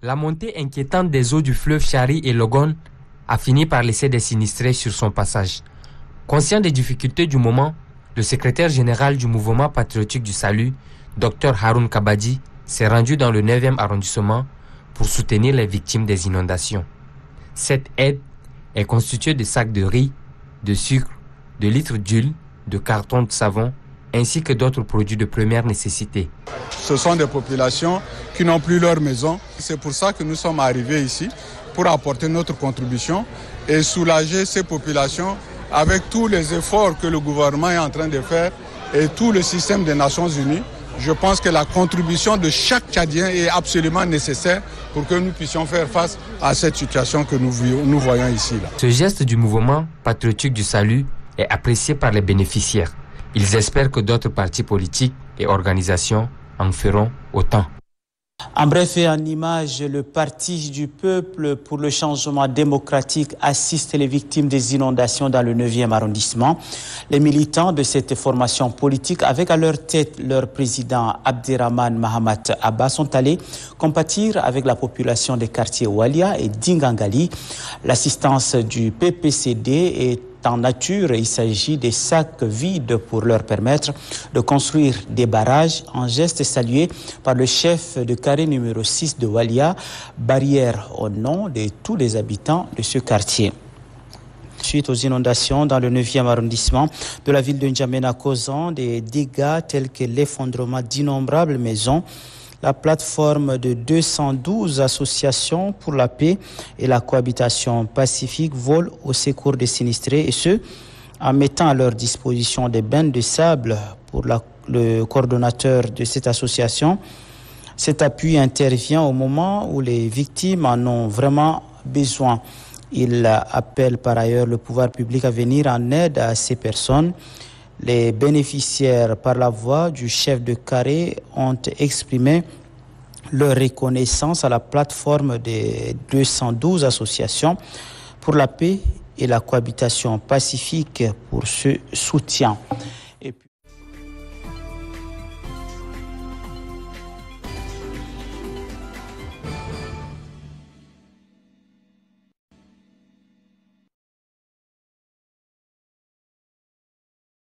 La montée inquiétante des eaux du fleuve Chari et Logone a fini par laisser des sinistrés sur son passage. Conscient des difficultés du moment, le secrétaire général du mouvement patriotique du salut, Dr Haroun Kabadi, s'est rendu dans le 9e arrondissement pour soutenir les victimes des inondations. Cette aide est constituée de sacs de riz, de sucre, de litres d'huile, de cartons de savon, ainsi que d'autres produits de première nécessité. Ce sont des populations qui n'ont plus leur maison. C'est pour ça que nous sommes arrivés ici, pour apporter notre contribution et soulager ces populations avec tous les efforts que le gouvernement est en train de faire et tout le système des Nations Unies. Je pense que la contribution de chaque Tchadien est absolument nécessaire pour que nous puissions faire face à cette situation que nous voyons ici. Ce geste du mouvement patriotique du salut est apprécié par les bénéficiaires. Ils espèrent que d'autres partis politiques et organisations en feront autant. En bref et en image, le Parti du peuple pour le changement démocratique assiste les victimes des inondations dans le 9e arrondissement. Les militants de cette formation politique, avec à leur tête leur président Abderrahmane Mahamat Abba, sont allés compatir avec la population des quartiers Walia et Dingangali. L'assistance du PPCD est en nature. Il s'agit des sacs vides pour leur permettre de construire des barrages, un geste salué par le chef de carré numéro 6 de Walia, barrière au nom de tous les habitants de ce quartier. Suite aux inondations dans le 9e arrondissement de la ville de N'Djamena causant des dégâts tels que l'effondrement d'innombrables maisons, la plateforme de 212 associations pour la paix et la cohabitation pacifique vole au secours des sinistrés, et ce, en mettant à leur disposition des bains de sable pour le coordonnateur de cette association. Cet appui intervient au moment où les victimes en ont vraiment besoin. Il appelle par ailleurs le pouvoir public à venir en aide à ces personnes. Les bénéficiaires, par la voix du chef de carré, ont exprimé leur reconnaissance à la plateforme des 212 associations pour la paix et la cohabitation pacifique pour ce soutien.